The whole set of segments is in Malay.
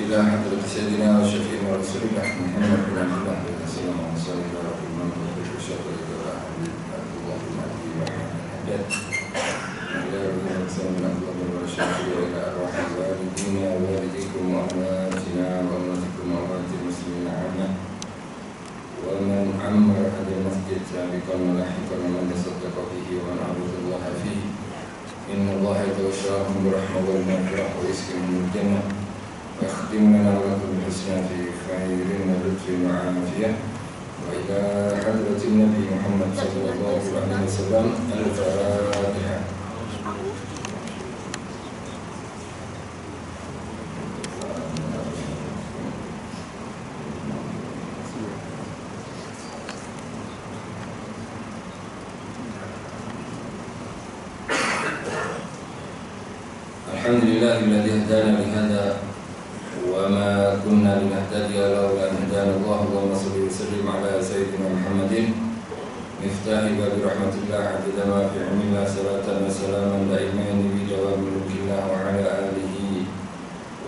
إلى حضرة سيدنا وشفيعنا ورسولنا محمد بن عبد الله صلى الله عليه وسلم الإمام الشافعي عبد الله بن عبد الله الحداد إلى رسولنا الله والشافعي إلى أرواح والدينا ووالديكم وأمواتنا وأمواتكم وأموات المسلمين عامة ومن عمر هذا المسجد سابقا ولاحقا ومن تصدق فيه ومن عبد الله فيه إن الله يتوشاهم برحمة والمغفرة ويسكنهم الجنة ويختم لنا ولكم بالحسنى في خير ولطف وعافية وإلى حضرة النبي محمد صلى الله عليه وسلم الفاتحة. الحمد لله الذي هدانا لهذا وما كنا لنهتدي لولا أن هدانا الله. اللهم صل وسلم على سيدنا محمد مفتاح باب رحمة الله عدد ما في علم الله صلاة وسلاما دائمين بدوام ملك الله وعلى آله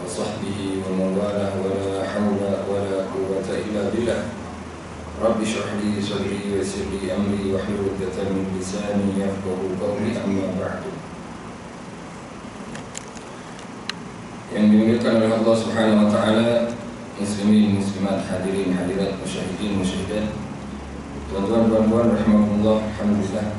وصحبه ومن والاه ولا حول ولا قوة إلا بالله. رب اشرح لي صدري ويسر لي أمري واحلل عقدة من لساني يفقهوا قولي. أما بعد. Yang dimuliakan oleh Allah Subhanahu wa taala, muslimin, muslimat, hadirin, hadirat, musyahidin, musyahidat, tuan-tuan, puan-puan rahimakumullah, alhamdulillah.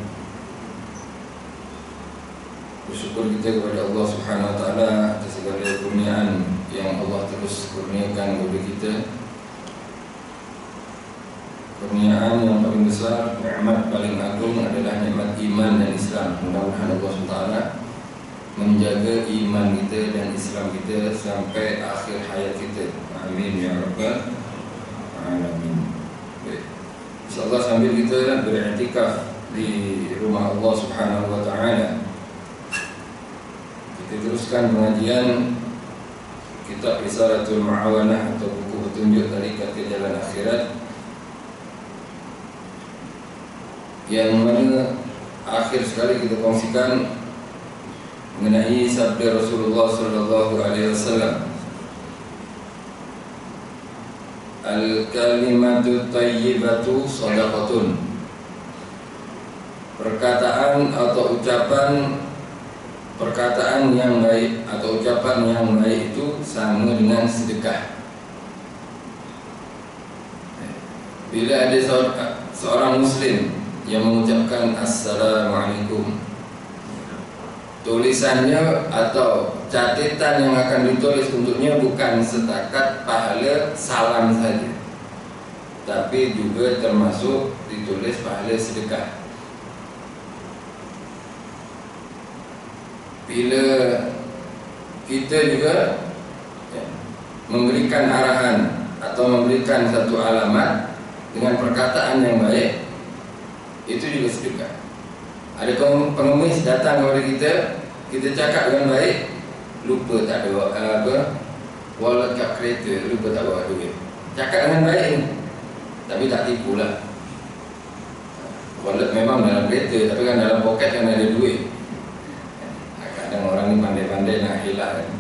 Bersyukur kita kepada Allah Subhanahu wa taala atas segala kurniaan yang Allah terus kurniakan kepada kita. Kurniaan yang paling besar, nikmat paling agung adalah nikmat iman dan Islam. Mudah-mudahan Allah Subhanahu wa taala menjaga iman kita dan Islam kita sampai akhir hayat kita. Amin ya rabbal alamin. InsyaAllah sambil kita beriktikaf di rumah Allah Subhanahu wa taala, kita teruskan pengajian kitab Risalatul Mu'awanah atau buku petunjuk tarikat ke jalan akhirat, yang mana akhir sekali kita kongsikan mengenai sabda Rasulullah sallallahu alaihi wasallam, al-kalimatu thayyibatu shadaqatun. Perkataan atau perkataan yang baik atau ucapan yang baik itu sama dengan sedekah. Bila ada seorang muslim yang mengucapkan assalamualaikum, tulisannya atau catatan yang akan ditulis untuknya bukan setakat pahala salam saja, tapi juga termasuk ditulis pahala sedekah. Bila kita juga memberikan arahan atau memberikan satu alamat dengan perkataan yang baik, itu juga sedekah. Ada pengemis datang kepada kita cakap dengan baik, lupa tak ada wallet kat kereta, lupa tak bawa duit. Cakap dengan baik ni, tapi tak tipu lah. Wallet memang dalam kereta, tapi kan dalam poket kan ada duit. Kadang orang ni pandai-pandai nak hilang kan.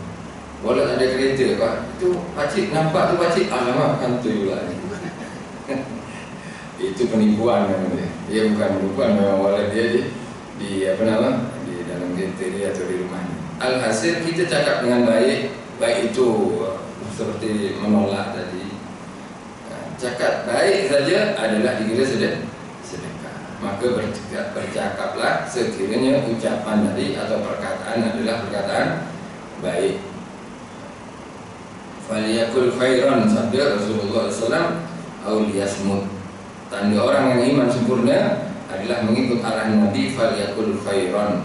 Wallet ada kereta kau, itu pakcik nampak tu pakcik, alamak kantoi pula ni. Itu penipuan namanya. Dia bukan penipuan, memang wallet dia je di di dalam kereta dia atau di rumahnya. Alhasil kita cakap dengan baik, baik itu seperti menolak tadi. Cakap baik saja adalah dikira sedekah. Maka bercakaplah sekiranya ucapan tadi atau perkataan adalah perkataan baik. Faliyakul khairan, sabda Rasulullah SAW, au liyasmut. Tanda orang yang iman sempurna adalah mengikut arahan Nabi, faliyakul khairan,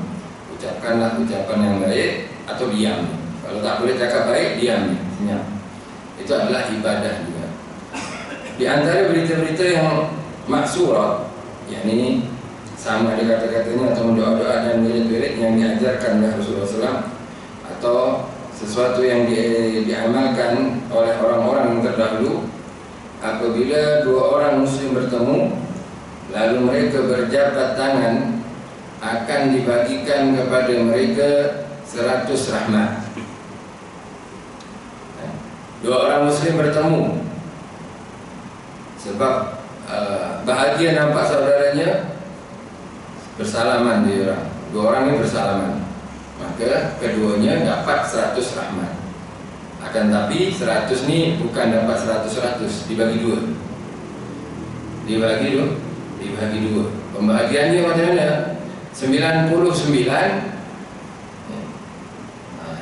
ucapkanlah ucapan yang baik atau diam. Kalau tak boleh cakap baik, diam, senyap. Itu adalah ibadah juga. Di antara berita-berita yang maksurah, yakni sama ada kata-katanya atau doa-doa dan wirid-wirid yang diajarkan oleh Rasulullah SAW, atau sesuatu yang diamalkan oleh orang-orang yang terdahulu. Apabila dua orang muslim bertemu, lalu mereka berjabat tangan, akan dibagikan kepada mereka 100 rahmat. Dua orang muslim bertemu, sebab bahagia nampak saudaranya, bersalaman dia orang. Dua orang ini bersalaman, maka keduanya dapat 100 rahmat. Akan tapi 100 ini bukan dapat 100, dibagi dua. Dibagi dua. Pembagiannya macam mana? 99.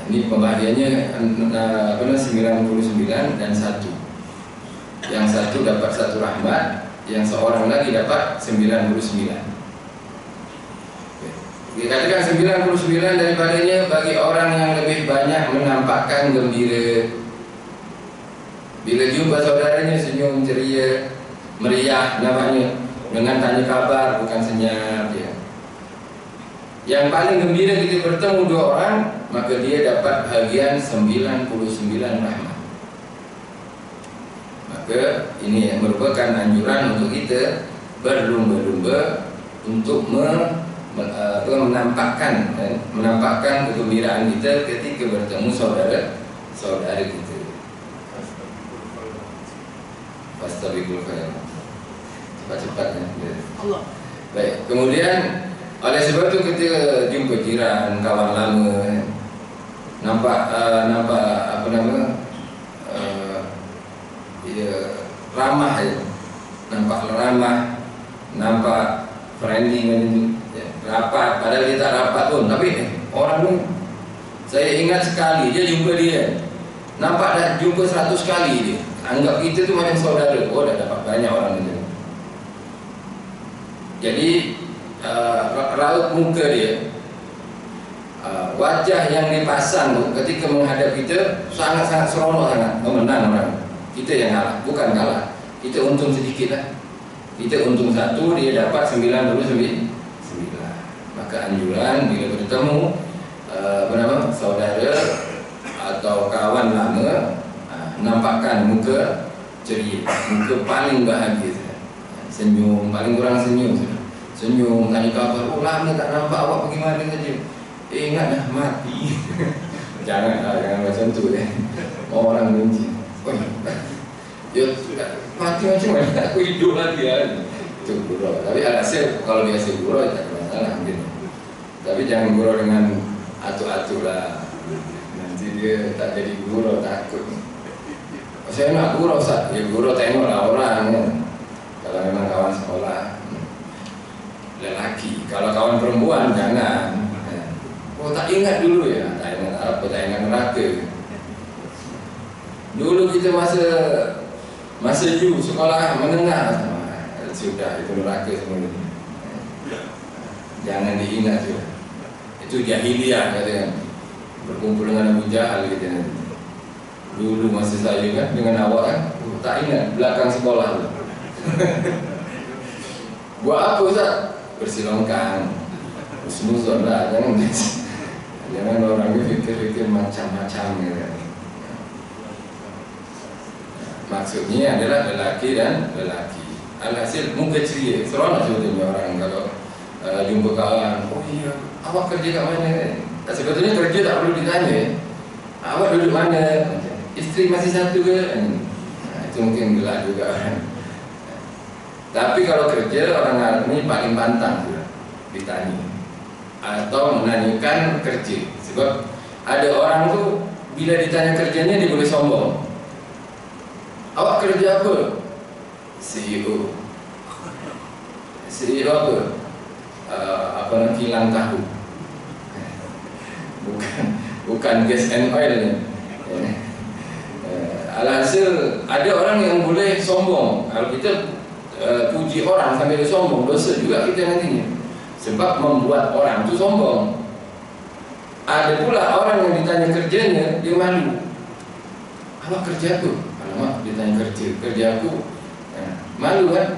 Ini pembagiannya 99 dan 1. Yang satu dapat 1 rahmat, yang seorang lagi dapat 99. Dikatakan 99 daripadanya bagi orang yang lebih banyak menampakkan gembira. Bila jumpa saudaranya senyum ceria, meriah namanya, dengan tanya kabar bukan senyap dia. Yang paling gembira kita bertemu dua orang, maka dia dapat bahagian 99 rahmat. Maka ini merupakan anjuran untuk kita berlumba-lumba untuk menampakkan kegembiraan kita ketika bertemu saudara kita. Fastabiqul khairat. Cepat-cepat ya. Allah. Baik, kemudian oleh sebab itu ketika jumpa jiran, kawan lama, nampak apa nama? Ramah ya. Nampak friendly, rapat, padahal kita rapat pun, tapi orang pun saya ingat sekali dia jumpa dia, nampak dah jumpa 100 kali dia, anggap kita tu macam saudara. Oh, dah dapat banyak orang itu. Jadi raut muka dia, wajah yang dipasang tu ketika menghadap kita sangat-sangat seronok, sangat memenang orang. Kita yang kalah, bukan kalah, kita untung sedikit lah. Kita untung 1, dia dapat 99. Maka anjuran bila bertemu saudara atau kawan lama, nampakkan muka ceria, muka paling bahagia, senyum, paling kurang senyum, tanya kabar. Oh, lama tak nampak awak, bagaimana saja? Ingat dah mati. jangan macam tu orang benci. Dia mati macam mana? Aku hidup lagi itu gurau. Tapi alhasil kalau biasa gurau tak ada masalah mungkin. Tapi jangan gurau dengan atu-atu lah. Nanti dia tak jadi gurau, takut. Saya nak gurau Ustaz. Ya gurau tengoklah orang kan. Kalau memang kawan sekolah lelaki. Kalau kawan perempuan jangan. Oh, tak ingat dulu ya. Tak ingat apa, tak ingat neraka. Dulu kita masa dulu sekolah menengah, sudah itu neraka semua ini. Jangan diingat juga. Itu jahiliyah katanya. Berkumpul dengan Abu Jahal gitu nanti. Dulu masa saya kan dengan awak kan, tak ingat belakang sekolah tu. Buat apa Ustaz? Bersilongkan. Husnuzon lah, jangan orang ni fikir-fikir macam-macam gitu. Maksudnya adalah lelaki dan lelaki. Alhasil muka ceria, seronok sebetulnya orang kalau jumpa kawan. Oh iya, awak kerja kat mana? Sebetulnya kerja tak perlu ditanya. Awak duduk mana? Isteri masih satu ke? Itu mungkin gelak juga. Tapi kalau kerja, orang Arab ini paling pantang ditanya atau menanyakan kerja. Sebab ada orang tu bila ditanya kerjanya dia boleh sombong. Awak kerja apa? CEO. CEO apa? Kilang tahu. Bukan gas and oil ni. Alhasil ada orang yang boleh sombong. Kalau kita puji orang sambil dia sombong, dosa juga kita nantinya. Sebab membuat orang tu sombong. Ada pula orang yang ditanya kerjanya, dia malu. Awak kerja apa? Alamak, ditanya kerja aku. Malu kan?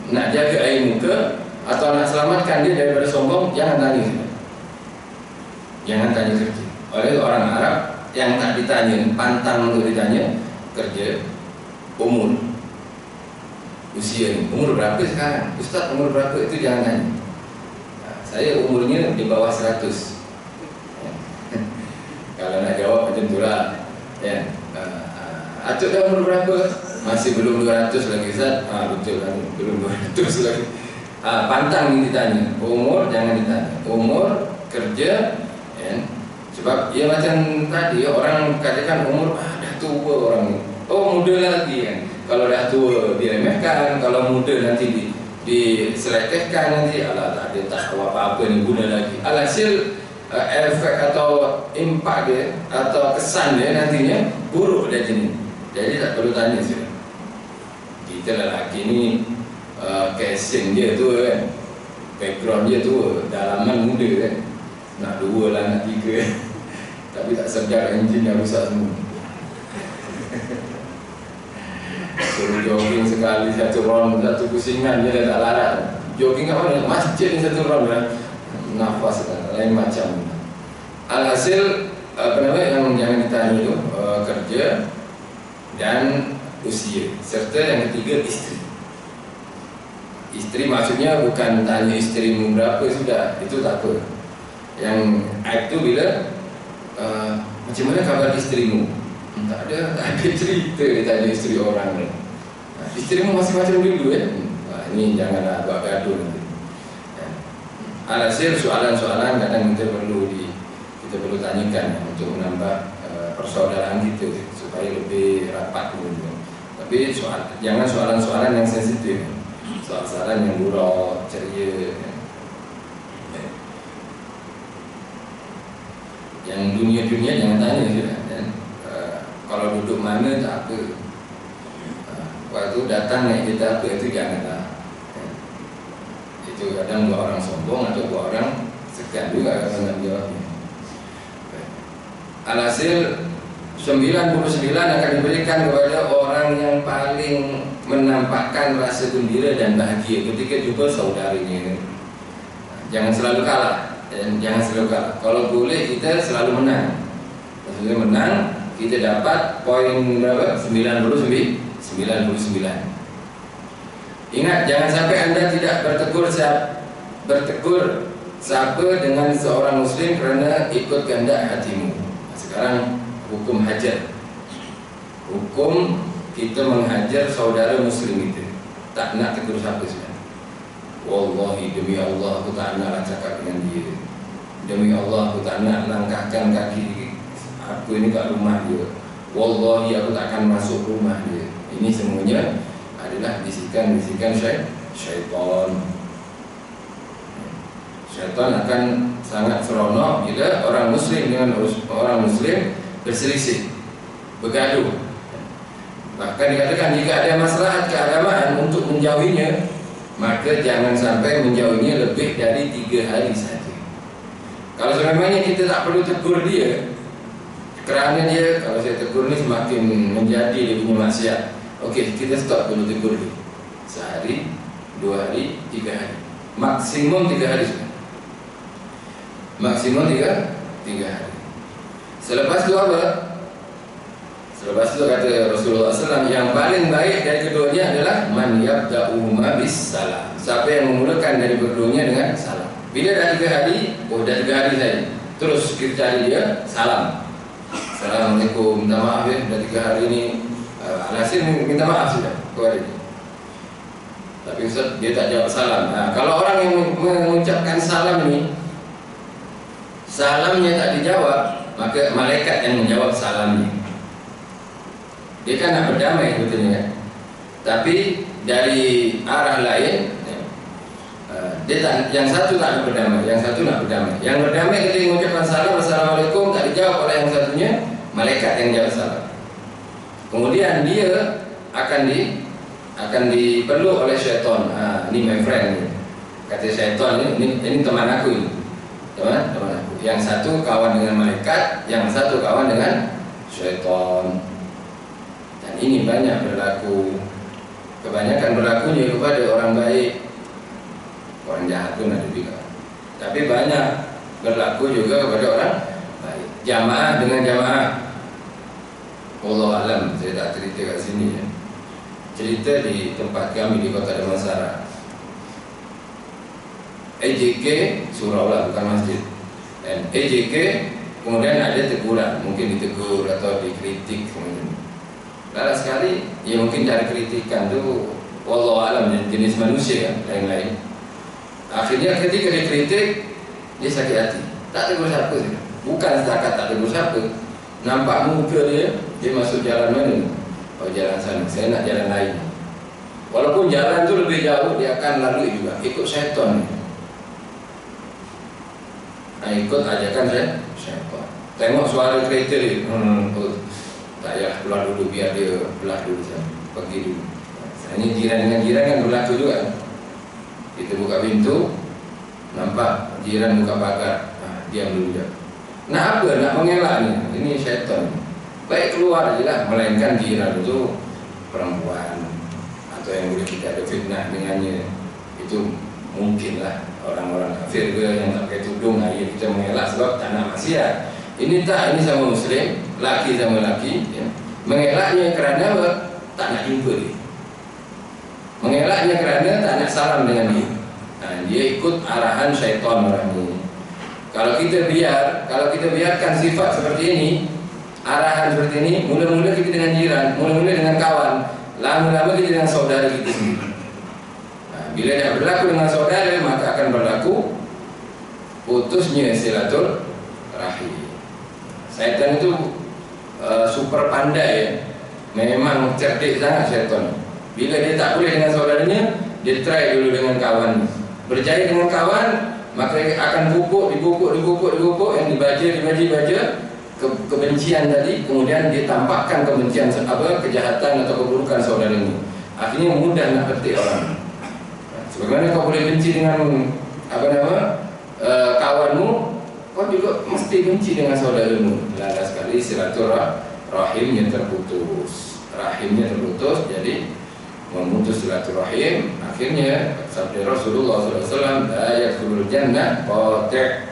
Nak jaga air muka atau nak selamatkan dia daripada sombong, jangan tanya. Jangan tanya kerja. Oleh orang Arab yang tak ditanya, pantang untuk ditanya kerja, umur, usia ni, umur berapa sekarang? Ustaz umur berapa? Itu jangan tanya. Saya umurnya di bawah 100. Kalau nak jawab macam tu lah, ya. Atuk dah umur berapa? Masih belum 200 lagi Ustaz. Betul kan, belum 200 lagi. Pantang ini ditanya. Umur jangan ditanya. Umur, kerja, ya. Sebab ya macam tadi orang katakan umur dah tua orang ni. Oh muda lagi kan. Kalau dah tua diremehkan, kalau muda nanti diselekehkan nanti alah tak ada tak apa-apa ni guna lagi. Alhasil efek atau impak dia atau kesan dia nantinya buruk dia jenis. Jadi tak perlu tanya sudah. Kita lelaki ni casing dia tua kan, background dia tua, dalaman muda kan. Nak dua lah, nak tiga tapi tak sedar enjin dah rusak semua. Suruh jogging sekali satu round, satu pusingan dia dah tak larat. Jogging kat mana? Masjid ni satu round dah nafas lain macam. Alhasil apa namanya yang jangan ditanya itu kerja dan usia, serta yang ketiga isteri. Isteri maksudnya bukan tanya isterimu berapa sudah, itu tak apa. Yang itu bila macam mana kabar isterimu? Tak ada cerita dia tanya isteri orang ni. Isterimu masih macam dulu ya? Ini janganlah buat gaduh nanti. Alhasil soalan-soalan kadang kita perlu tanyakan untuk menambah persaudaraan kita supaya lebih rapat gitu. Tapi jangan soalan-soalan yang sensitif, soalan-soalan yang gurau, ceria. Yang dunia-dunia jangan tanya sudah. Kalau duduk mana tak apa. Waktu datang naik kereta apa itu janganlah. Itu kadang dua orang sombong atau dua orang segan juga kalau nak jawabnya. Alhasil 99 akan diberikan kepada orang yang paling menampakkan rasa gembira dan bahagia ketika jumpa saudarinya. Jangan selalu kalah. Jangan selalu kalah. Kalau boleh kita selalu menang. Maksudnya menang, kita dapat poin berapa? 99. Ingat, jangan sampai Anda tidak bertegur siapa dengan seorang muslim kerana ikut kehendak hatimu. Sekarang hukum hajar. Hukum kita menghajar saudara muslim itu. Tak nak tegur siapa sudah. Wallahi demi Allah aku tak nak cakap dengan dia. Demi Allah aku tak nak langkahkan kaki aku ini kat rumah dia. Wallahi aku tak akan masuk rumah dia. Ini semuanya adalah bisikan-bisikan syaitan. Syaitan akan sangat seronok bila orang muslim dengan orang muslim berselisih, bergaduh. Bahkan dikatakan jika ada maslahat keagamaan untuk menjauhinya, maka jangan sampai menjauhinya lebih dari 3 hari saja. Kalau sebenarnya kita tak perlu tegur dia, kerana dia kalau saya tegur ni semakin menjadi dia punya maksiat. Okey, kita stop dulu tegur dia. Sehari, 2 hari, 3 hari. Maksimum 3 hari sudah. Maksimum 3 hari. Selepas itu apa? Selepas itu kata Rasulullah SAW, yang paling baik dari keduanya adalah man yabda'uhuma bis salam. Siapa yang memulakan dari keduanya dengan salam. Bila dah 3 hari, dah 3 hari saya. Terus kita cari dia, salam. Assalamualaikum, minta maaf ya, dah 3 hari ni alhasil minta maaf sudah kepada dia. Tapi Ustaz, dia tak jawab salam. Kalau orang yang mengucapkan salam ni, salamnya tak dijawab, maka malaikat yang menjawab salamnya. Dia kan nak berdamai betulnya. Tapi dari arah lain, dia tak, yang satu tak nak berdamai, yang satu nak berdamai. Yang berdamai ketika mengucapkan salam, Assalamualaikum, tak dijawab oleh yang satunya, malaikat yang jawab salam. Kemudian dia akan dipeluk oleh syaitan. Ni my friend. Kata syaitan ini teman aku ini. Teman aku. Yang satu kawan dengan malaikat, yang satu kawan dengan syaitan. Dan ini banyak berlaku. Kebanyakan berlakunya kepada orang baik. Orang jahat pun ada juga. Tapi banyak berlaku juga kepada orang baik. Jamaah dengan jamaah. Allah alam, saya tak cerita kat sini ya. Cerita di tempat kami di Kota Damansara. AJK surau lah, bukan masjid. Dan AJK kemudian ada teguran, mungkin ditegur atau dikritik kemudian. Lala sekali, ya mungkin cara kritikan tu wallahu alam jenis manusia kan, lain-lain. Akhirnya ketika dikritik, dia sakit hati. Tak tegur siapa sih. Bukan setakat tak tegur siapa. Nampak muka dia masuk jalan mana? Oh, jalan sana. Saya nak jalan lain. Walaupun jalan tu lebih jauh, dia akan lalui juga. Ikut syaitan ni. Ikut ajakan syaitan. Tengok suara kereta dia. Tak payah keluar dulu, biar dia belah dulu sana. Pergi dulu. Ini jiran dengan jiran kan berlaku juga. Kita buka pintu, nampak jiran buka pagar, diam dulu je. Nak apa? Nak mengelak ni. Ini syaitan. Baik keluar je lah. Melainkan jiran itu perempuan, atau yang boleh kita ada fitnah dengannya. Itu mungkinlah orang-orang kafir ke yang tak pakai tudung. Ya kita mengelak sebab tak nak maksiat. Ini tak, ini sama muslim, laki sama laki ya. Mengelaknya kerana apa? Tak nak jumpa dia. Mengelaknya kerana tak nak salam dengan dia. Dia ikut arahan syaitan orang ini. Kalau kita biarkan sifat seperti ini, arahan seperti ini, mula-mula kita dengan jiran, mula-mula dengan kawan, lama-lama kita dengan saudara kita sendiri. Bila dah berlaku dengan saudara, maka akan berlaku putusnya silaturahim. Syaitan itu super pandai ya. Memang cerdik sangat syaitan. Bila dia tak boleh dengan saudaranya, dia try dulu dengan kawan. Berjaya dengan kawan, maka akan dibupuk yang dibaca kebencian tadi, kemudian dia tampakkan kebencian kejahatan atau keburukan saudaranya. Akhirnya mudah nak petik orang. Sebagaimana kau boleh benci dengan kawanmu, kau juga mesti benci dengan saudaramu. Lala sekali silaturahimnya terputus. Rahimnya terputus, jadi memutus silaturahim. Akhirnya sabda Rasulullah SAW, la yadkhulul jannah qati',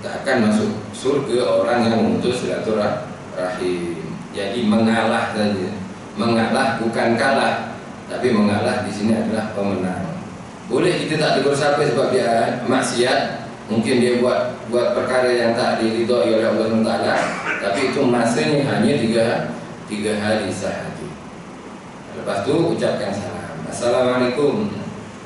tak akan masuk surga orang yang memutus silaturahim. Jadi mengalah saja. Mengalah bukan kalah, tapi mengalah di sini adalah pemenang. Boleh kita tak tegur siapa sebab dia maksiat, mungkin dia buat perkara yang tak diridhai oleh Allah Taala, tapi itu masanya hanya tiga hari sahaja. Lepas tu ucapkan salam, assalamualaikum.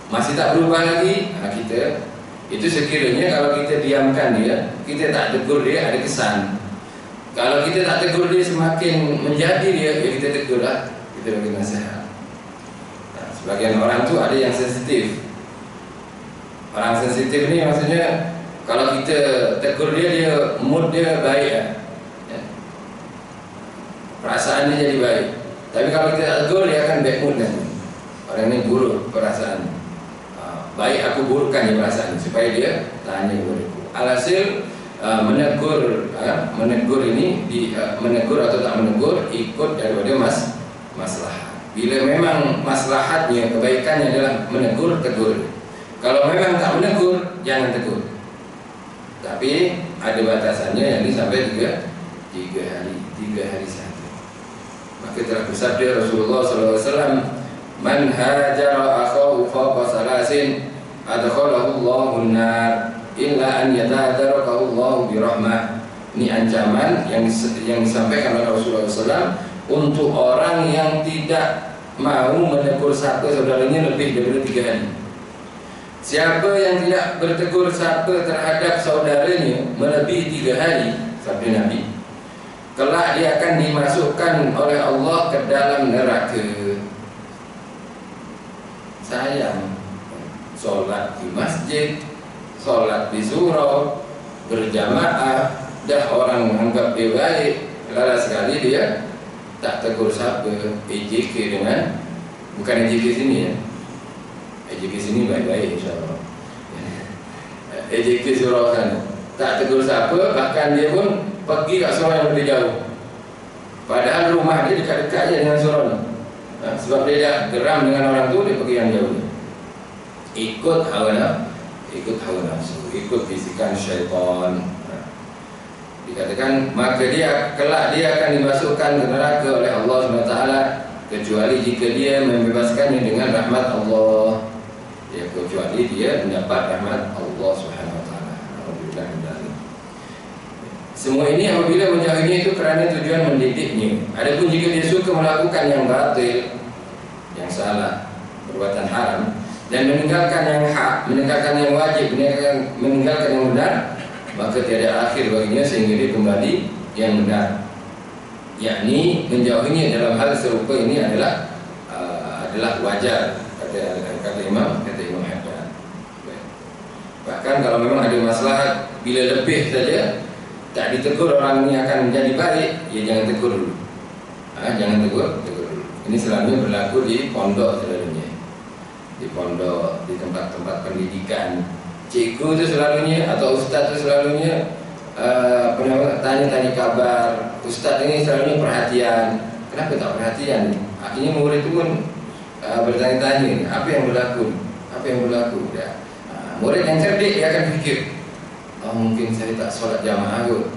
Masih tak berubah lagi, kita itu sekiranya kalau kita diamkan dia, kita tak tegur dia, ada kesan. Kalau kita tak tegur dia, semakin menjadi dia, ya kita tegur lah, kita bagi nasihat. Sebagian orang tu ada yang sensitif. Orang sensitif ni maksudnya kalau kita tegur dia mood dia baik ya. Perasaan dia jadi baik. Tapi kalau kita tak tegur, dia akan bad mood nanti. Orang ni buruk perasaan. Baik aku burukkan dia perasaan supaya dia tanya kepadaku. Alhasil menegur ini menegur atau tak menegur ikut daripada maslahat. Bila memang maslahatnya, kebaikannya adalah menegur, tegur. Kalau memang tak menegur, jangan tegur. Tapi ada batasannya, yang ini sampai 3 hari saja. Maka telah bersabda Rasulullah SAW, man hajara akhahu fawqa salasin adkhalahu Allahu an-nar illa an yatadarakahu Allahu bi rahmah. Ini ancaman yang disampaikan oleh Rasulullah SAW untuk orang yang tidak mau menegur satu saudaranya lebih daripada 3 hari. Siapa yang tidak bertegur satu terhadap saudaranya melebihi 3 hari, sabda Nabi, kelak dia akan dimasukkan oleh Allah ke dalam neraka. Sayang, solat di masjid, solat di surau, berjamaah, dah orang menganggap dia baik, lala sekali dia tak tegur siapa. EJK dengan, bukan EJK sini ya, EJK sini baik-baik insyaAllah. EJK surau sana tak tegur siapa, bahkan dia pun pergi kat surau yang lebih jauh, padahal rumah dia dekat-dekat je dengan surau ni. Sebab dia dah geram dengan orang tu, dia pergi yang jauh. Ikut hawa nafsu, ikut bisikan syaitan. Dikatakan maka kelak dia akan dimasukkan ke neraka oleh Allah SWT, kecuali jika dia membebaskannya dengan rahmat Allah. Kecuali dia mendapat rahmat Allah SWT. Semua ini apabila menjauhinya itu kerana tujuan mendidiknya. Adapun jika dia suka melakukan yang batil, yang salah, perbuatan haram, dan meninggalkan yang hak, meninggalkan yang wajib, meninggalkan yang benar, maka tiada akhir baginya sehingga dia kembali yang benar. Yakni menjauhinya dalam hal serupa ini adalah wajar, kata Imam Haddad. Bahkan kalau memang ada masalah, bila lebih saja tak ditegur orang ini akan menjadi baik, ya jangan tegur dulu. Jangan tegur dulu. Ini selalunya berlaku di pondok selalunya. Di pondok, di tempat-tempat pendidikan, cikgu itu selalunya atau ustaz itu selalunya tanya-tanya kabar. Ustaz ini selalunya perhatian. Kenapa tak perhatian? Akhirnya murid itu pun bertanya-tanya, apa yang berlaku? Ya. Murid yang cerdik dia akan fikir, mungkin saya tak solat jamaah kot.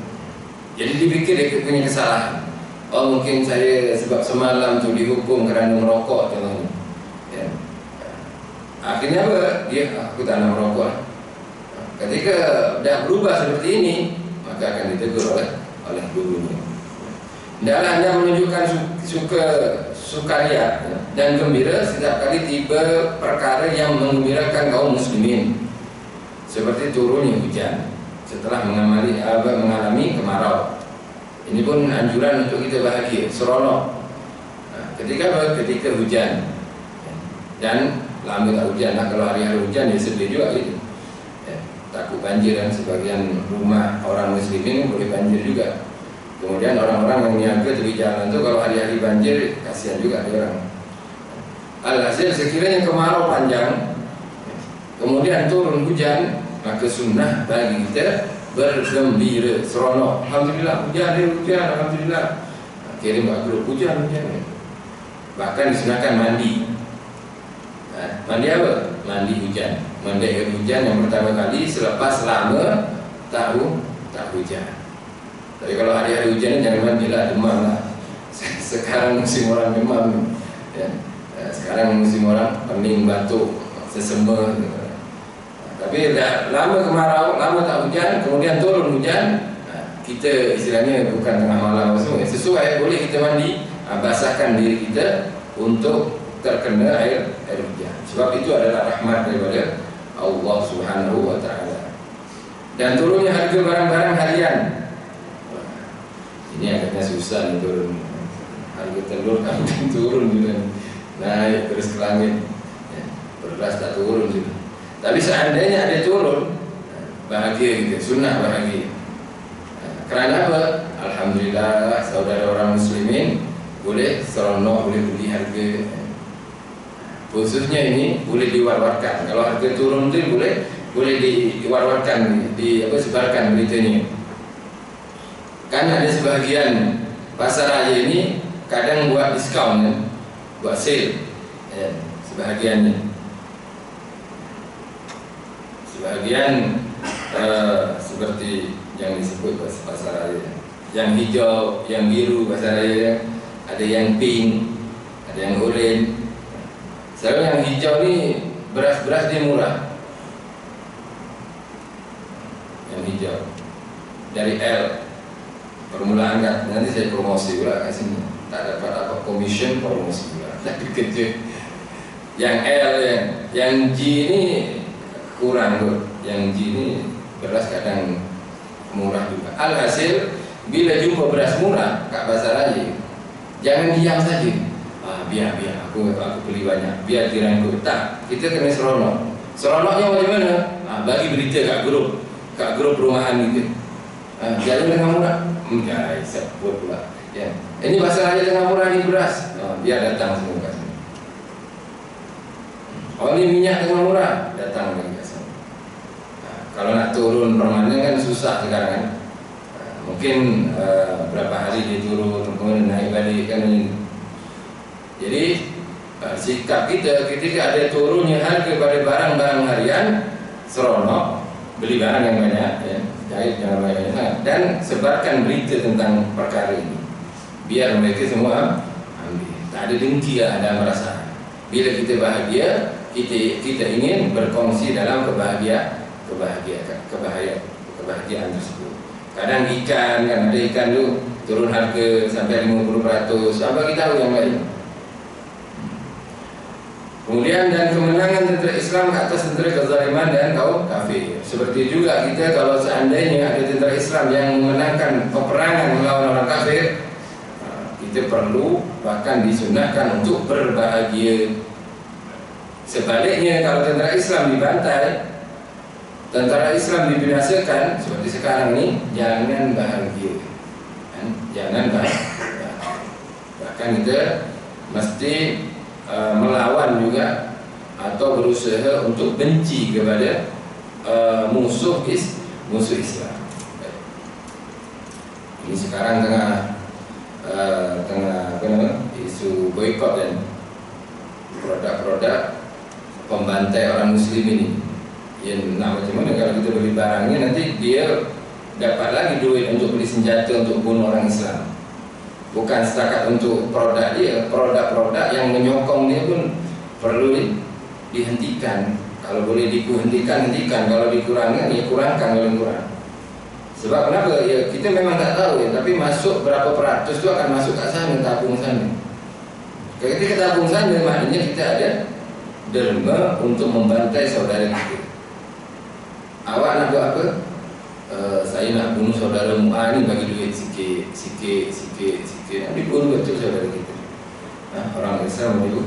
Jadi dipikir dia punya kesalahan. Mungkin saya sebab semalam tu dihukum kerana merokok contohnya. Ya. Akhirnya apa? Aku tak nak merokok. Ketika dah berubah seperti ini, maka akan ditegur oleh gurunya. Tidaklah hanya menunjukkan sukaria dan gembira setiap kali tiba perkara yang menggembirakan kaum muslimin, seperti turunnya hujan setelah mengalami kemarau. Ini pun anjuran untuk kita bahagia, seronok. Ketika hujan, dan lama tak hujan. Kalau hari-hari hujan dia sedih juga gitu. Takut banjir, dan sebagian rumah orang muslimin boleh banjir juga. Kemudian orang-orang yang niaga tepi jalan tu kalau hari-hari banjir, kasihan juga dia orang. Alhasil sekiranya kemarau panjang, kemudian turun hujan, maka sunnah bagi kita bergembira, seronok. Alhamdulillah hujan, alhamdulillah. Kirim kat grup hujan. Bahkan disunahkan mandi. Mandi apa? Mandi hujan. Mandi air hujan yang pertama kali selepas lama tak hujan. Tapi kalau hari-hari hujan jangan mandilah, demam lah. Sekarang musim orang demam, ya. Sekarang musim orang pening, batuk, sesema. Tapi dah lama kemarau, lama tak hujan, kemudian turun hujan, kita istilahnya bukan tengah malam semua, sesuai boleh kita mandi, basahkan diri kita untuk terkena air hujan. Sebab itu adalah rahmat daripada Allah Subhanahu wa taala. Dan turunnya harga barang-barang harian. Ini agaknya susah nih turun. Harga telur kambing turun juga, naik terus ke langit. Beras tak turun juga. Tapi seandainya ada turun, bahagia gitu, sunnah bahagia. Kerana apa? Alhamdulillah, saudara orang muslimin boleh seronok, boleh beli harga. Khususnya ini boleh diwar-warkan. Kalau harga turun tu boleh diwar-warkan, sebarkan beritanya. Kan ada sebahagian pasar raya ini kadang buat diskaun, kan? Buat sale, sebahagiannya. Sebahagian seperti yang disebut pasar raya, yang hijau, yang biru pasar raya, ada yang pink, ada yang oranye. Selalu yang hijau ni beras dia murah. Yang hijau dari L. Permulaan kan, nanti saya promosi pula kat sini. Tak dapat apa komisen, promosi pula. Tapi kerja. Yang L, yang G ni kurang tu. Yang G ni beras kadang murah juga. Alhasil bila jumpa beras murah kat pasar raya, jangan diam saja. Biar aku beli banyak. Biar jiranku. Tak, kita kena seronok. Seronoknya macam mana? Bagi berita kat grup perumahan kita. Jalan dengan murah. Guys, sebut pula. Ya. Ini pasar raya dengan murah ni beras. Biar datang semua kat sini. Ini minyak dengan murah, datang lagi kat sini. Kalau nak turun permanen kan susah sekarang kan. Mungkin berapa hari dia turun, kemudian naik balik kan. Jadi sikap kita ketika ada turunnya harga pada barang-barang harian, seronok, beli barang yang banyak, ya. Jahit jangan banyak sangat, dan sebarkan berita tentang perkara ini biar mereka semua ambil. Tak ada dengki lah dalam perasaan. Bila kita bahagia, kita ingin berkongsi dalam kebahagiaan tersebut. Kadang ikan kan, ada ikan tu turun harga sampai 50%. Apa kita tahu yang lain. Kemudian dan kemenangan tentera Islam atas tentera kezaliman dan kaum kafir. Seperti juga kita kalau seandainya ada tentera Islam yang memenangkan peperangan melawan orang kafir, kita perlu bahkan disunahkan untuk berbahagia. Sebaliknya kalau tentera Islam dibantai, tentara Islam dibinasakan seperti sekarang ini, jangan bahagia. Jangan bahagia. Bahkan kita mesti melawan juga atau berusaha untuk benci kepada musuh Islam. Ini sekarang tengah isu boikot dan produk-produk pembantai orang Muslim ini. Ya, macam mana kalau kita beli barangnya nanti dia dapat lagi duit untuk beli senjata untuk bunuh orang Islam. Bukan setakat untuk produk dia, produk-produk yang menyokong dia pun perlu dihentikan. Kalau boleh dihentikan, hentikan. Kalau dikurangkan, ya kurangkan kalau kurang. Sebab kenapa? Ya kita memang tak tahu ya, tapi masuk berapa peratus itu akan masuk ke sana, tabung sana. Ketika tabung sana, maknanya kita ada derma untuk membantai saudara kita. Awak nak buat apa? Saya nak bunuh saudara Mu'ah ni, bagi duit sikit. Nanti bunuh betul saudara kita. Orang Islam itu.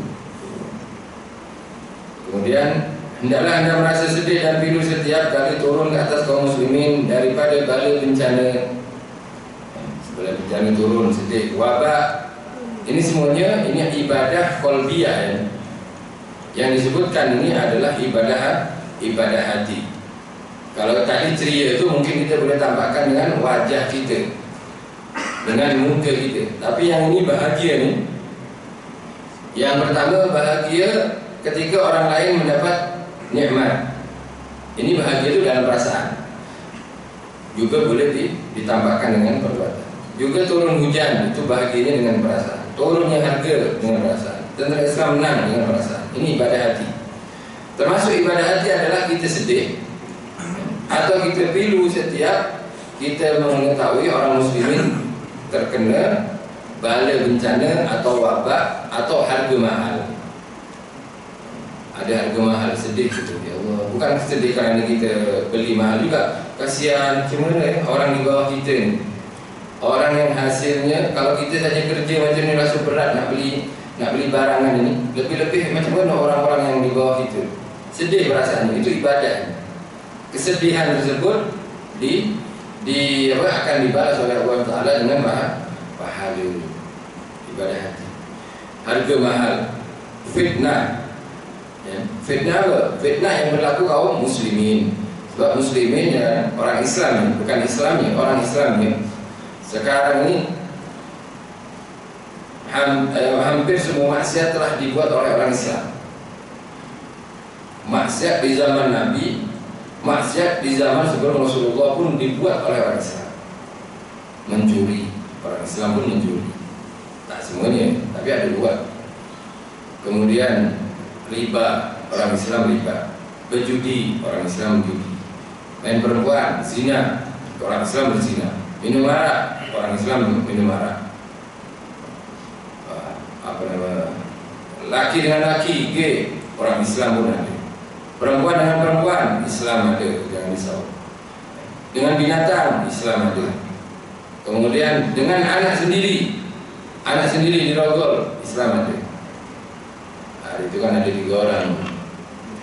Kemudian hendaklah anda merasa sedih dan pilu setiap kali turun ke atas kaum muslimin daripada bala bencana. Sebelum bencana turun, sedih, wabak. Ini semuanya ini ibadah qalbiyah ya. Yang disebutkan ini adalah ibadah hati. Kalau tadi ceria itu mungkin kita boleh tambahkan dengan wajah kita, dengan muka kita. Tapi yang ini bahagia nih. Yang pertama bahagia ketika orang lain mendapat nikmat. Ini bahagia itu dalam perasaan. Juga boleh ditambahkan dengan perbuatan. Juga turun hujan, itu bahagianya dengan perasaan. Turunnya harga dengan perasaan. Tentera Islam menang dengan perasaan. Ini ibadah hati. Termasuk ibadah hati adalah kita sedih atau kita pilu setiap kita mengetahui orang muslimin terkena bala bencana atau wabak atau harga mahal. Ada harga mahal, sedih gitu. Ya Allah, bukan sedih kerana kita beli mahal juga. Kasihan macam mana orang di bawah kita ni. Orang yang hasilnya kalau kita saja kerja macam ni rasa berat nak beli barangan ini, lebih-lebih macam mana orang-orang yang di bawah kita. Sedih perasaannya, itu ibadah. Kesedihan tersebut akan dibalas oleh Allah Ta'ala dengan pahala ibadah hati. Harga mahal, fitnah ya. Fitnah apa? Fitnah yang berlaku kaum muslimin. Sebab muslimin ya, orang Islam, bukan Islamnya, orang Islamnya. Sekarang ini hampir semua maksiat telah dibuat oleh orang Islam. Maksiat di zaman Nabi, maksiat di zaman sebelum Rasulullah pun dibuat oleh orang Islam. Mencuri, orang Islam pun mencuri. Tak semuanya, tapi ada buat. Kemudian riba, orang Islam riba. Berjudi, orang Islam berjudi. Main perempuan, zina, orang Islam berzina. Minum arak, orang Islam minum arak. Laki dengan laki, gay, orang Islam pun ada. Perempuan dengan perempuan, Islam ada, jangan risau. Dengan binatang, Islam ada. Kemudian dengan anak sendiri dirogol, Islam ada. Itu kan ada 3 orang.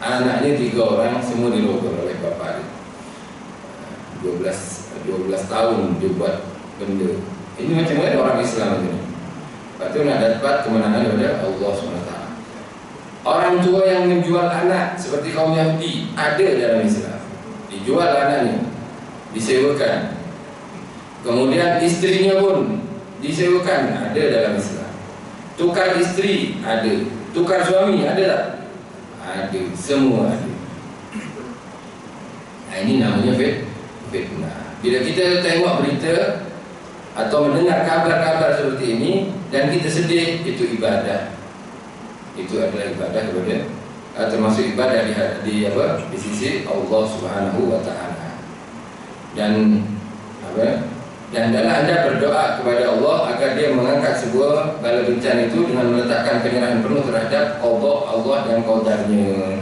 Anaknya 3 orang, semua dirogol oleh bapak dia. 12 tahun dia buat benda. Ini macam mana orang Islam ini? Lepas itu nak dapat kemenangan daripada Allah SWT. Orang tua yang menjual anak seperti kaum Yahudi ada dalam Islam. Dijual anaknya, disewakan. Kemudian istrinya pun disewakan, ada dalam Islam. Tukar istri ada, tukar suami ada tak? Ada, semua ada. Nah, ini namanya fitnah. Bila kita tengok berita atau mendengar kabar-kabar seperti ini dan kita sedih, itu ibadah. Itu adalah ibadah kepada termasuk ibadah di sisi Allah Subhanahu wa taala. Dan apa? Dan adalah Anda berdoa kepada Allah agar Dia mengangkat sebuah bala bencana itu dengan meletakkan penyerahan penuh terhadap qada Allah dan qadarnya.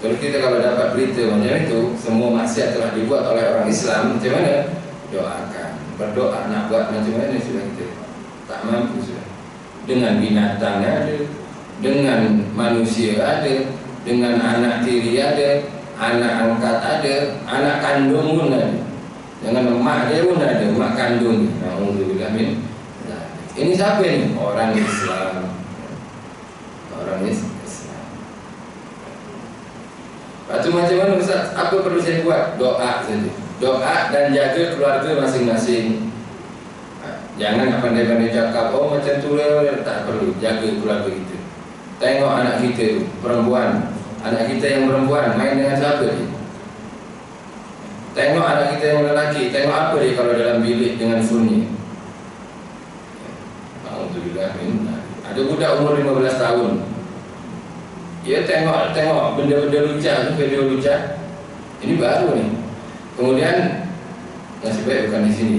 Kalau kita dapat berita macam itu, semua maksiat telah dibuat oleh orang Islam, macam mana? Doakan, berdoa nak buat macam mana sudah kita tak mampu sudah. Dengan binatang ada, dengan manusia ada, dengan anak tiri ada, anak angkat ada, anak kandung pun ada. Dengan emak dia pun ada, emak kandung. Alhamdulillah min. Ini siapa ni? Orang Islam. Orang Islam. Lepas tu macam mana Ustaz? Apa perlu saya buat? Doa saja. Doa dan jaga keluarga masing-masing. Jangan nak pandai-pandai cakap, oh macam tu lah. Tak perlu. Jaga keluarga kita. Tengok anak kita tu, perempuan. Anak kita yang perempuan main dengan siapa dia? Tengok anak kita yang lelaki, tengok apa dia kalau dalam bilik dengan sunyi. Alhamdulillah. Ada budak umur 15 tahun. Dia tengok benda-benda lucah tu, video lucah. Ini baru ni. Kemudian nasib baik bukan di sini.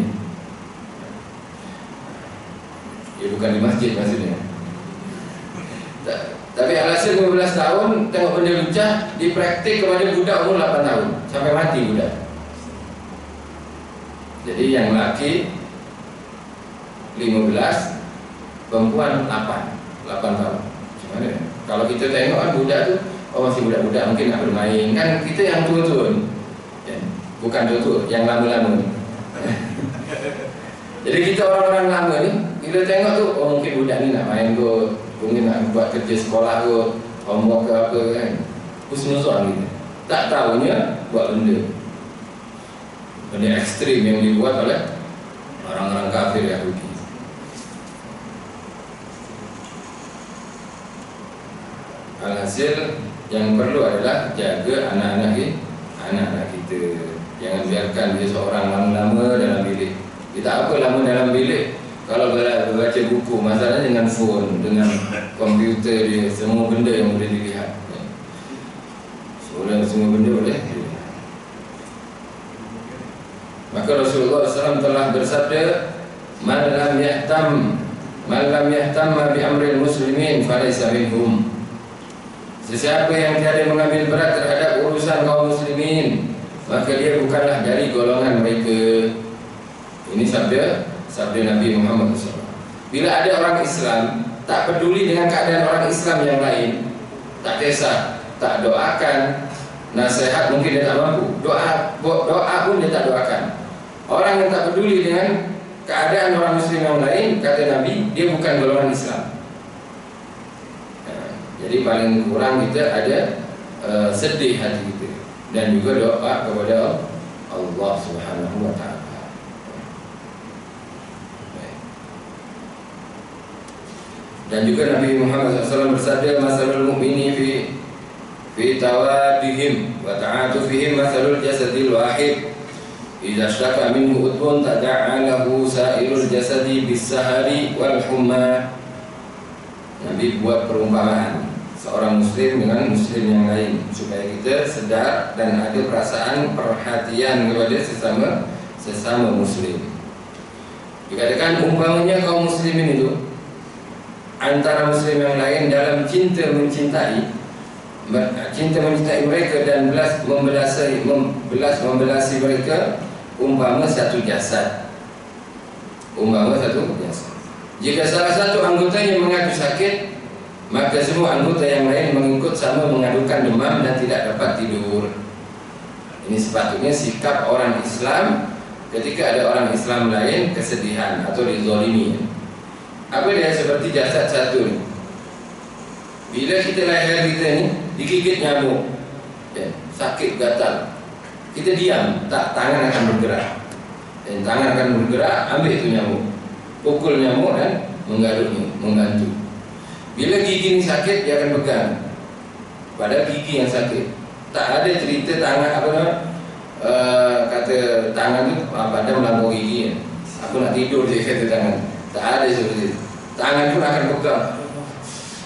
Dia bukan di masjid maksudnya. Tapi alhasil 15 tahun tengok benda lucah dipraktik kepada budak umur 8 tahun sampai mati budak. Jadi yang laki 15, perempuan 8 tahun. Macam mana? Kalau kita tengok kan budak tu, oh masih budak-budak mungkin nak bermain. Kan kita yang tua-tua ya, bukan tua-tua, yang lama-lama. Jadi kita orang-orang lama ni, kita tengok tu, oh mungkin budak ni nak main kot, mungkin nak buat kerja sekolah kot, homework ke apa kan. Husnuzon gitu. Tak tahunya buat benda ekstrim yang dibuat oleh orang-orang kafir Yahudi. Alhasil yang perlu adalah jaga anak-anak kita. Jangan biarkan dia seorang lama-lama dalam bilik. Kita apa lama dalam bilik? Kalau baca buku, masalahnya dengan phone, dengan komputer dia, semua benda yang boleh dilihat. Semua benda boleh dilihat. Maka Rasulullah SAW telah bersabda, Man lam yahtam bi amril muslimin falaysa minhum. Sesiapa yang tiada mengambil berat terhadap urusan kaum muslimin, maka dia bukanlah dari golongan mereka. Ini sabda Nabi Muhammad SAW. Bila ada orang Islam tak peduli dengan keadaan orang Islam yang lain, tak kisah, tak doakan, nasihat mungkin dia tak mampu, doa pun dia tak doakan. Orang yang tak peduli dengan keadaan orang Muslim yang lain, kata Nabi, dia bukan golongan Islam. Jadi paling kurang kita ada sedih hati kita dan juga doa kepada Allah Subhanahu wa Ta'ala. Dan juga Nabi Muhammad SAW bersabda, Masalul mu'mini fi tawadihim wa ta'atufihim masalul jasadil wahid. Idza syaka minhu udhun tada'a lahu sa'irul jasadi bis-sahari wal humma. Nabi buat perumpamaan seorang muslim dengan muslim yang lain supaya kita sedar dan ada perasaan perhatian kepada sesama muslim. Dikatakan umpamanya kaum muslimin itu antara muslim yang lain dalam cinta mencintai mereka dan membelasi mereka umpama satu jasad. Jika salah satu anggotanya mengadu sakit, maka semua anggota yang lain mengikut sama mengadukan demam dan tidak dapat tidur. Ini sepatutnya sikap orang Islam ketika ada orang Islam lain kesedihan atau dizalimi. Apa dia seperti jasad satu ni. Bila kita leher kita ni digigit nyamuk, sakit gatal, kita diam, tak, tangan akan bergerak. Dan tangan akan bergerak, ambil itu nyamuk, pukul nyamuk dan menggaruknya, menggantu. Bila gigi ni sakit, dia akan pegang. Padahal gigi yang sakit. Tak ada cerita tangan kata tangan tu pada melampau gigi. Aku nak tidur dia kata tangan. Tak ada seperti itu. Tangan pun akan pegang.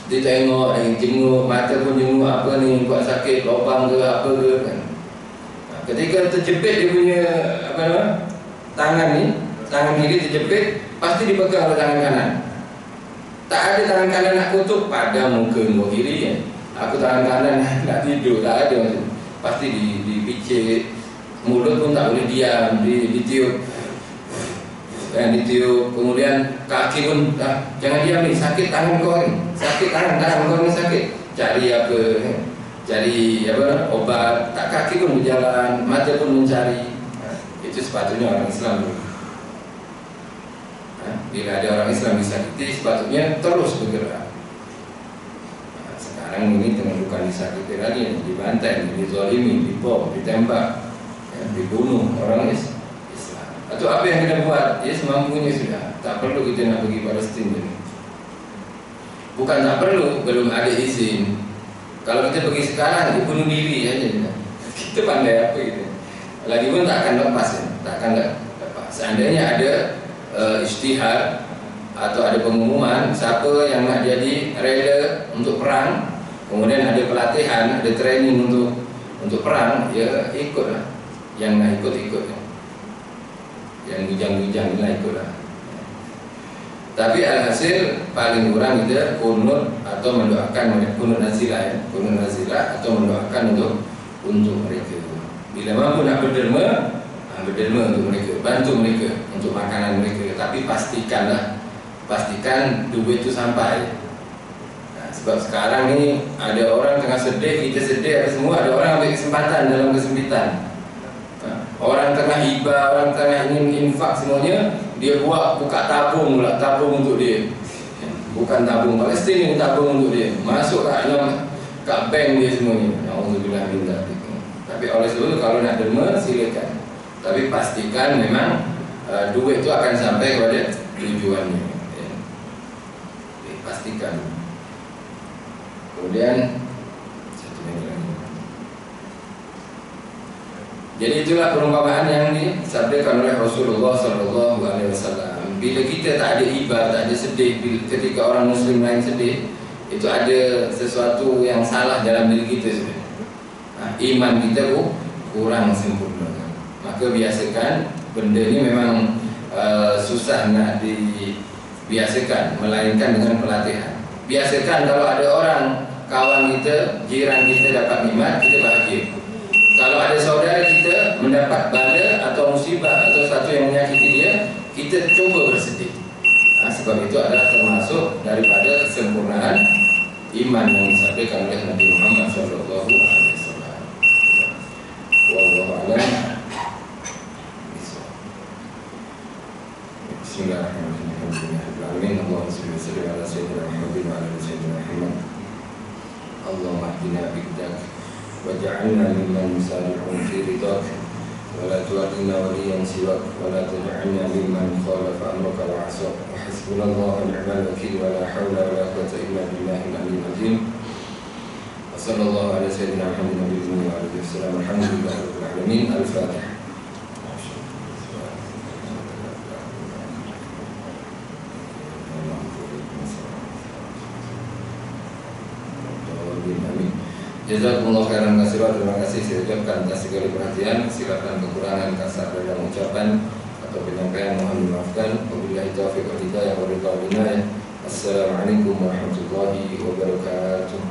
Dia tengok, jenguk, mata pun jenguk, apa ni buat sakit, lubang ke apa ke kan. Ketika terjepit dia punya tangan nih, tangan kiri dijepit, pasti dipegang oleh tangan kanan. Tak ada tangan kanan nak kutuk pada muka kiri ya. Aku tangan kanan nak tidur, tak ada maksudnya. Pasti dipicit, mulut pun tak boleh diam, ditiup, ditiup. Kemudian kaki pun jangan diam nih, sakit tangan kau ni, sakit tangan kau ni sakit. Cari apa? Cari apa? Obat. Tak, kaki pun berjalan, mata pun mencari. Itu sepatutnya orang Islam dulu. Bila ada orang Islam disakiti, sepatutnya terus bergerak. Sekarang ini bukan disakiti lagi, dibantai, dizalimi, dibom, ditembak, dibunuh orang Islam. Atau apa yang kita buat, ya semampunya sudah. Tak perlu kita nak pergi Palestin. Bukan tak perlu, belum ada izin. Kalau kita pergi sekarang, bunuh diri aja. Kita pandai apa gitu. Lagi pun tak akan lepas ya. Tak akan lepas. Seandainya ada ijtihad atau ada pengumuman siapa yang nak jadi rela untuk perang, kemudian ada pelatihan, ada training untuk perang, ya ikutlah. Yang nak ikut, yang bujang-bujang lah ikutlah. Tapi alhasil paling kurang kita kunut atau mendoakan, kunut nazilah ya, kunut nazilah atau mendoakan untuk mereka. Bila mampu nak berderma untuk mereka, bantu mereka untuk makanan mereka. Tapi pastikan duit itu sampai. Nah, sebab sekarang ni ada orang tengah sedih, kita sedih, ada semua, ada orang ambil kesempatan dalam kesempitan. Nah, orang tengah hibah, orang tengah ingin infak semuanya, dia buka tabung pula, tabung untuk dia. Bukan tabung Palestin, ini tabung untuk dia. Masuk kat bank dia semuanya. Alhamdulillah minta. Tapi oleh sebab itu kalau nak derma silakan. Tapi pastikan memang duit itu akan sampai kepada tujuannya. Ya. Pastikan. Kemudian satu lagi. Jadi itulah perumpamaan yang disabdakan oleh Rasulullah SAW. Bila kita tak ada hibah, tak ada sedih, ketika orang Muslim lain sedih, itu ada sesuatu yang salah dalam diri kita sebenarnya. Nah, iman kita kurang sempurna. Maka biasakan benda ini memang susah nak dibiasakan, melainkan dengan pelatihan. Biasakan kalau ada orang kawan kita, jiran kita dapat nikmat, kita bahagia. Kalau ada saudara kita mendapat bala atau musibah atau satu yang menyakiti dia, kita coba bersedih. Nah, sebab itu adalah termasuk daripada kesempurnaan iman yang disampaikan oleh Nabi Muhammad SAW. Wallahu a'lam. Bismillahirrahmanirrahim. Allahumma shalli wa sallim ala sayyidina Muhammad wa ala sayyidina Muhammad. Allahumma ihdina bihudak waj'alna mimman yusari'un fi ridak wa la tu'adina waliyan siwak wa la taj'alna mimman khalafa amraka wa 'asaq. Wa hasbunallahu wa ni'mal wakeel wa la hawla wa la quwwata illa billahil aliyyil azim. Wa sallallahu ala sayyidina Muhammad wa ala alihi wasallam. Alhamdulillahi rabbil alamin. Al-Fatihah. Jazakumullah khairan katsiran. Terima kasih saya ucapkan atas segala perhatian. Silakan kekurangan kasar dalam ucapan atau penyampaian mohon dimaafkan. Wabillahi taufiq wal hidayah wa ridha. Assalamualaikum warahmatullahi wabarakatuh.